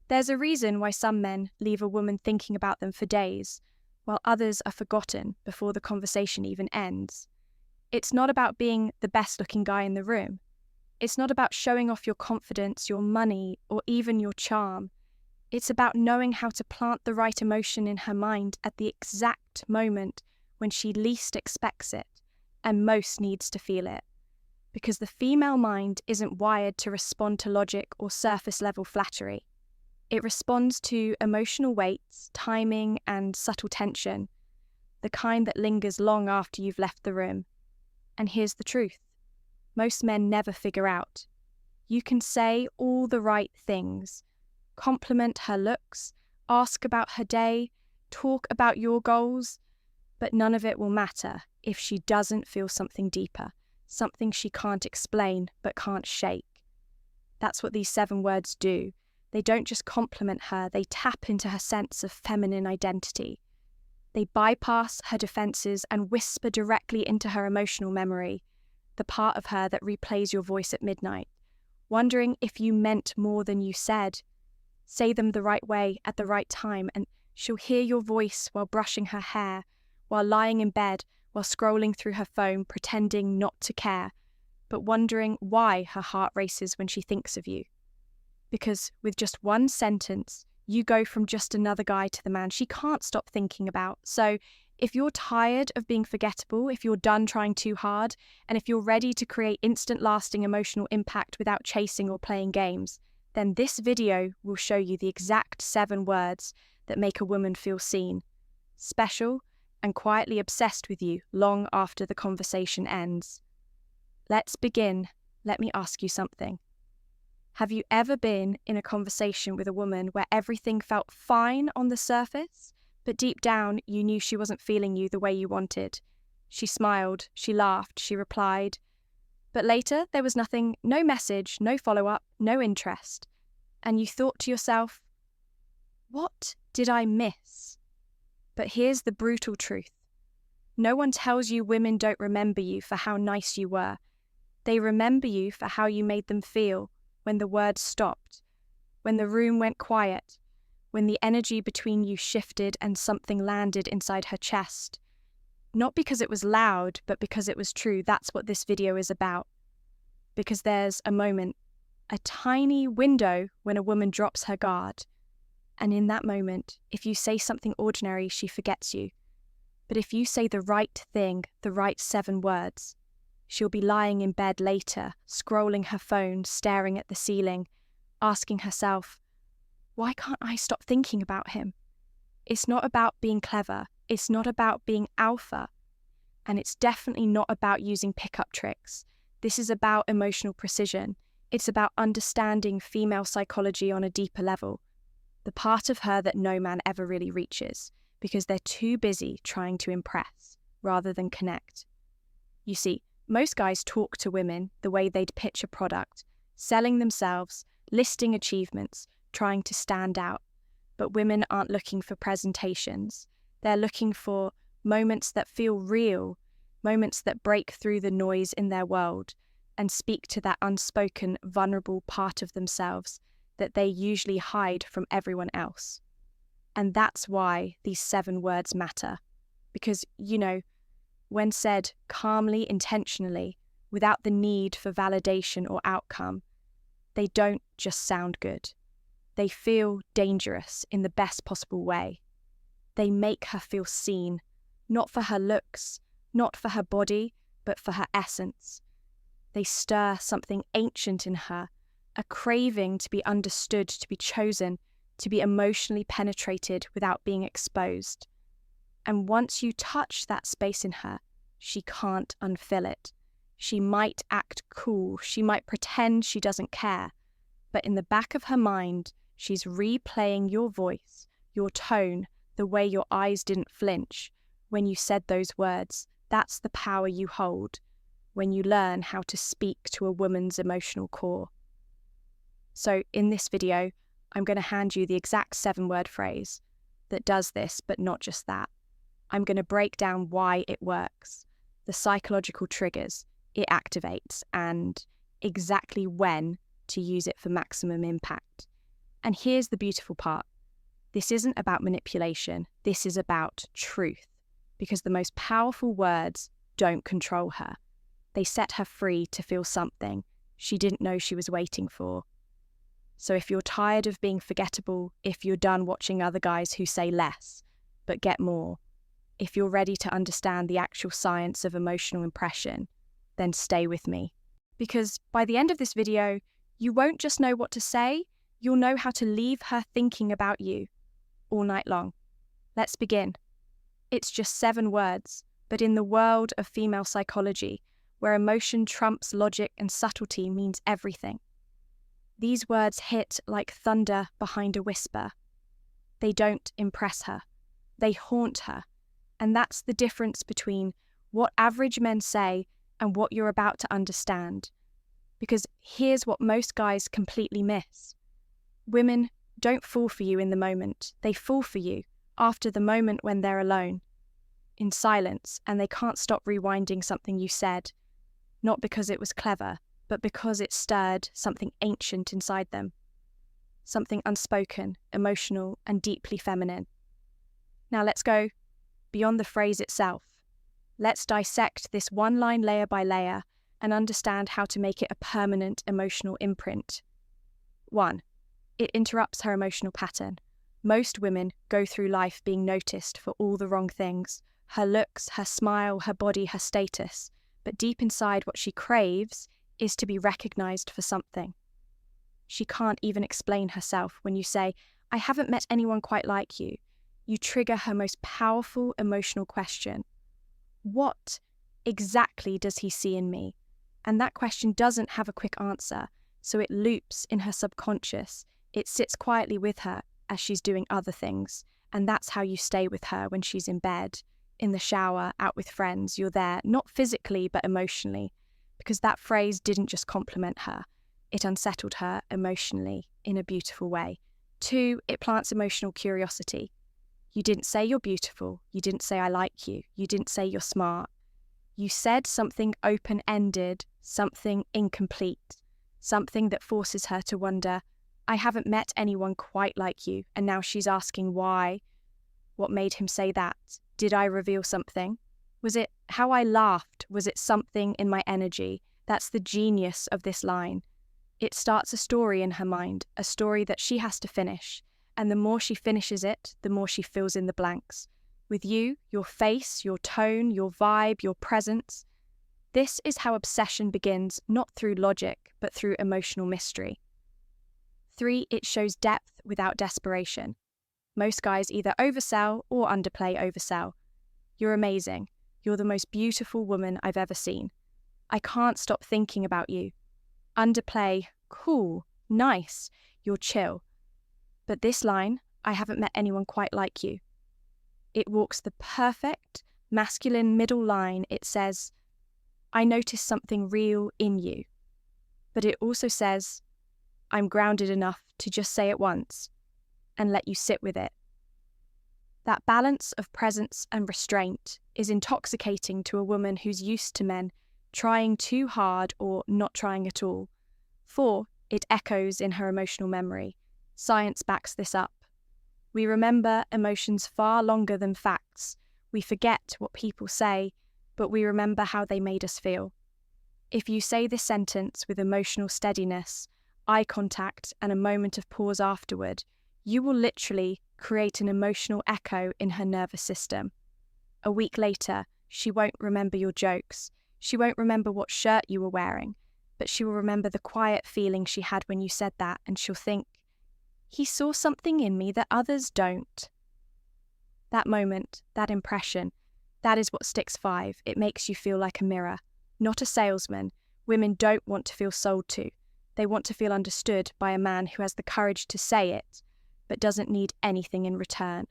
There's a reason why some men leave a woman thinking about them for days, while others are forgotten before the conversation even ends. It's not about being the best-looking guy in the room. It's not about showing off your confidence, your money, or even your charm. It's about knowing how to plant the right emotion in her mind at the exact moment when she least expects it and most needs to feel it. Because the female mind isn't wired to respond to logic or surface-level flattery. It responds to emotional weights, timing, and subtle tension, the kind that lingers long after you've left the room. And here's the truth. Most men never figure out. You can say all the right things, compliment her looks, ask about her day, talk about your goals, but none of it will matter if she doesn't feel something deeper, something she can't explain but can't shake. That's what these 7 words do. They don't just compliment her, they tap into her sense of feminine identity. They bypass her defenses and whisper directly into her emotional memory, the part of her that replays your voice at midnight, wondering if you meant more than you said. Say them the right way at the right time, and she'll hear your voice while brushing her hair, while lying in bed, while scrolling through her phone, pretending not to care, but wondering why her heart races when she thinks of you. Because with just one sentence, you go from just another guy to the man she can't stop thinking about. So if you're tired of being forgettable, if you're done trying too hard, and if you're ready to create instant lasting emotional impact without chasing or playing games, then this video will show you the exact 7 words that make a woman feel seen, special, and quietly obsessed with you long after the conversation ends. Let's begin. Let me ask you something. Have you ever been in a conversation with a woman where everything felt fine on the surface, but deep down you knew she wasn't feeling you the way you wanted? She smiled, she laughed, she replied. But later there was nothing, no message, no follow-up, no interest. And you thought to yourself, what did I miss? But here's the brutal truth. No one tells you women don't remember you for how nice you were. They remember you for how you made them feel when the words stopped, when the room went quiet, when the energy between you shifted and something landed inside her chest. Not because it was loud, but because it was true. That's what this video is about. Because there's a moment, a tiny window when a woman drops her guard. And in that moment, if you say something ordinary, she forgets you. But if you say the right thing, the right 7 words, she'll be lying in bed later, scrolling her phone, staring at the ceiling, asking herself, why can't I stop thinking about him? It's not about being clever. It's not about being alpha. And it's definitely not about using pickup tricks. This is about emotional precision. It's about understanding female psychology on a deeper level. The part of her that no man ever really reaches, because they're too busy trying to impress rather than connect. You see, most guys talk to women the way they'd pitch a product, selling themselves, listing achievements, trying to stand out. But women aren't looking for presentations. They're looking for moments that feel real, moments that break through the noise in their world and speak to that unspoken, vulnerable part of themselves that they usually hide from everyone else. And that's why these 7 words matter. Because, when said calmly, intentionally, without the need for validation or outcome, they don't just sound good. They feel dangerous in the best possible way. They make her feel seen, not for her looks, not for her body, but for her essence. They stir something ancient in her, a craving to be understood, to be chosen, to be emotionally penetrated without being exposed. And once you touch that space in her, she can't unfill it. She might act cool, she might pretend she doesn't care, but in the back of her mind, she's replaying your voice, your tone, the way your eyes didn't flinch when you said those words. That's the power you hold when you learn how to speak to a woman's emotional core. So in this video, I'm going to hand you the exact 7-word phrase that does this, but not just that. I'm going to break down why it works, the psychological triggers it activates, and exactly when to use it for maximum impact. And here's the beautiful part. This isn't about manipulation. This is about truth. Because the most powerful words don't control her. They set her free to feel something she didn't know she was waiting for. So if you're tired of being forgettable, if you're done watching other guys who say less, but get more, if you're ready to understand the actual science of emotional impression, then stay with me. Because by the end of this video, you won't just know what to say, you'll know how to leave her thinking about you all night long. Let's begin. It's just 7 words, but in the world of female psychology, where emotion trumps logic and subtlety means everything, these words hit like thunder behind a whisper. They don't impress her. They haunt her. And that's the difference between what average men say and what you're about to understand. Because here's what most guys completely miss. Women don't fall for you in the moment. They fall for you after the moment when they're alone, in silence, and they can't stop rewinding something you said, not because it was clever, but because it stirred something ancient inside them, something unspoken, emotional, and deeply feminine. Now let's go beyond the phrase itself. Let's dissect this one line layer by layer and understand how to make it a permanent emotional imprint. 1. It interrupts her emotional pattern. Most women go through life being noticed for all the wrong things, her looks, her smile, her body, her status, but deep inside what she craves is to be recognized for something. She can't even explain herself when you say, "I haven't met anyone quite like you." You trigger her most powerful emotional question. What exactly does he see in me? And that question doesn't have a quick answer, so it loops in her subconscious. It sits quietly with her as she's doing other things, and that's how you stay with her when she's in bed, in the shower, out with friends. You're there, not physically but emotionally, because that phrase didn't just compliment her, it unsettled her emotionally in a beautiful way. 2, it plants emotional curiosity. You didn't say you're beautiful, you didn't say I like you, you didn't say you're smart. You said something open-ended, something incomplete, something that forces her to wonder, I haven't met anyone quite like you, and now she's asking why. What made him say that? Did I reveal something? Was it how I laughed? Was it something in my energy? That's the genius of this line. It starts a story in her mind, a story that she has to finish. And the more she finishes it, the more she fills in the blanks. With you, your face, your tone, your vibe, your presence. This is how obsession begins, not through logic, but through emotional mystery. 3, it shows depth without desperation. Most guys either oversell or underplay oversell. You're amazing. You're the most beautiful woman I've ever seen. I can't stop thinking about you. Underplay, cool, nice, you're chill. But this line, I haven't met anyone quite like you. It walks the perfect, masculine middle line. It says, I noticed something real in you. But it also says, I'm grounded enough to just say it once and let you sit with it. That balance of presence and restraint is intoxicating to a woman who's used to men trying too hard or not trying at all. 4, it echoes in her emotional memory. Science backs this up. We remember emotions far longer than facts. We forget what people say, but we remember how they made us feel. If you say this sentence with emotional steadiness, eye contact, and a moment of pause afterward, you will literally create an emotional echo in her nervous system. A week later, she won't remember your jokes. She won't remember what shirt you were wearing, but she will remember the quiet feeling she had when you said that, and she'll think, he saw something in me that others don't. That moment, that impression, that is what sticks 5. It makes you feel like a mirror, not a salesman. Women don't want to feel sold to. They want to feel understood by a man who has the courage to say it, but doesn't need anything in return.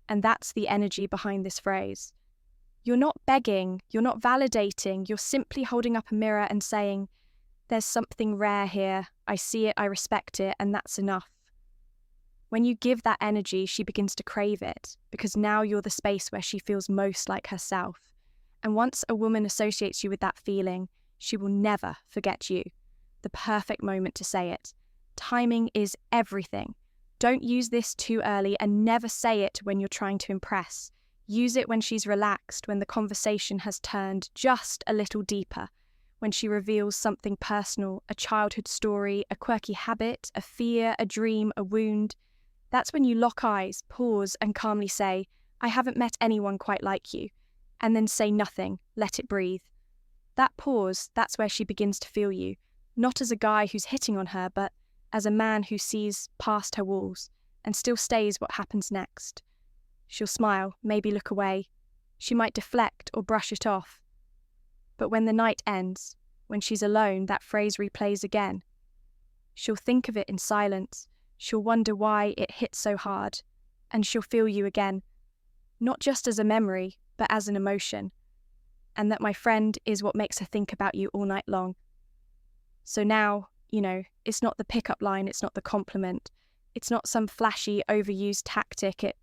And that's the energy behind this phrase. You're not begging, you're not validating, you're simply holding up a mirror and saying, there's something rare here, I see it, I respect it, and that's enough. When you give that energy, she begins to crave it, because now you're the space where she feels most like herself. And once a woman associates you with that feeling, she will never forget you. The perfect moment to say it. Timing is everything. Don't use this too early and never say it when you're trying to impress. Use it when she's relaxed, when the conversation has turned just a little deeper, when she reveals something personal, a childhood story, a quirky habit, a fear, a dream, a wound. That's when you lock eyes, pause, and calmly say, "I haven't met anyone quite like you," and then say nothing, let it breathe. That pause, that's where she begins to feel you, not as a guy who's hitting on her, but as a man who sees past her walls and still stays what happens next. She'll smile, maybe look away. She might deflect or brush it off. But when the night ends, when she's alone, that phrase replays again. She'll think of it in silence. She'll wonder why it hit so hard. And she'll feel you again, not just as a memory, but as an emotion. And that, my friend, is what makes her think about you all night long. So now, it's not the pickup line, it's not the compliment. It's not some flashy, overused tactic.